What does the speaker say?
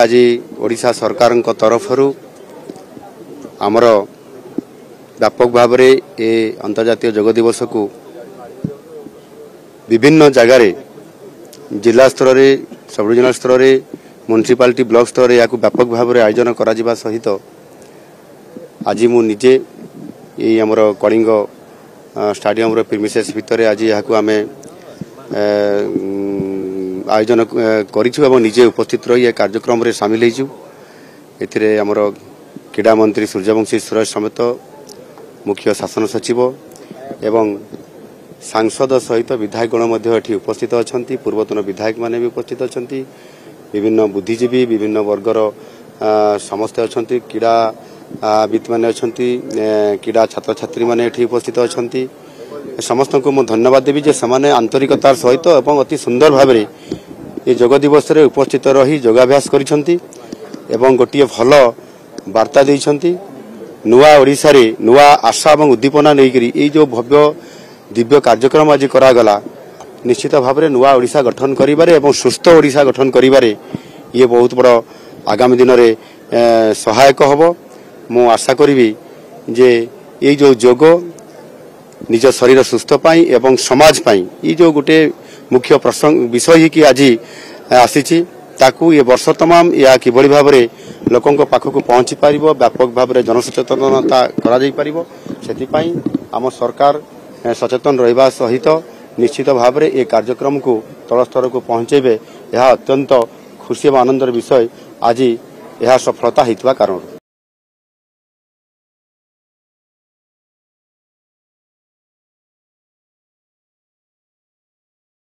आज ओडिशा सरकार तरफ आमर व्यापक भाव में ये अंतर्जातीय योग दिवस को विभिन्न जगार जिला स्तर में सब डिविजनल स्तर में म्युनिसिपालिटी ब्लॉक स्तर में या व्यापक भाव में आयोजन करा सहित आज मु निजे ये आमर कलिंग स्टाडियम प्रीमिसेस भितर आज यहाँ आम आयोजन करूँ निजे उपस्थित रही कार्यक्रम में सामिल होमर क्रीड़ा मंत्री सूर्यवंशी सुरेश समेत मुख्य शासन सचिव एवं सांसद सहित विधायकगण उपस्थित अच्छा पूर्वतन विधायक माने भी उपस्थित अच्छा विभिन्न बुद्धिजीवी विभिन्न वर्गर समस्ते अच्छा क्रीड़ाविद मैंने अच्छा क्रीड़ा छात्र छात्री मैंने उपस्थित अच्छा समस्त को मैं धन्यवाद देवी जे समाने आंतरिकतार सहित एवं अति सुंदर भाव में ये योग दिवस रे उपस्थित रही योगाभ्यास करिसेंती एवं गोटे भल वार्ता देइसेंती नुआ ओडिशा रे नुआ आशा एवं उद्दीपना नेकरी ये जो भव्य दिव्य कार्यक्रम आज करागला निश्चित भाव में नुआ ओडिशा गठन करिबारे एवं सुस्थ ओडिशा गठन करिबारे ये बहुत बड़ आगामी दिन में सहायक हबो। मु आशा करी जे ये जो योग निज शरीर सुस्थ पाई एवं समाज पाई ये जो गोटे मुख्य प्रसंग विषय कि आज आसी ताकू ये वर्ष तमाम या किभली भाव में लोकों पाखक पहुंची पार व्यापक भाव में जनसचेतनता करा आम सरकार सचेतन रहा सहित निश्चित भाव में ये कार्यक्रम को तल स्तर को पहुंचेबे यह अत्यंत खुशी और आनंदर विषय आज यह सफलता होता कारण।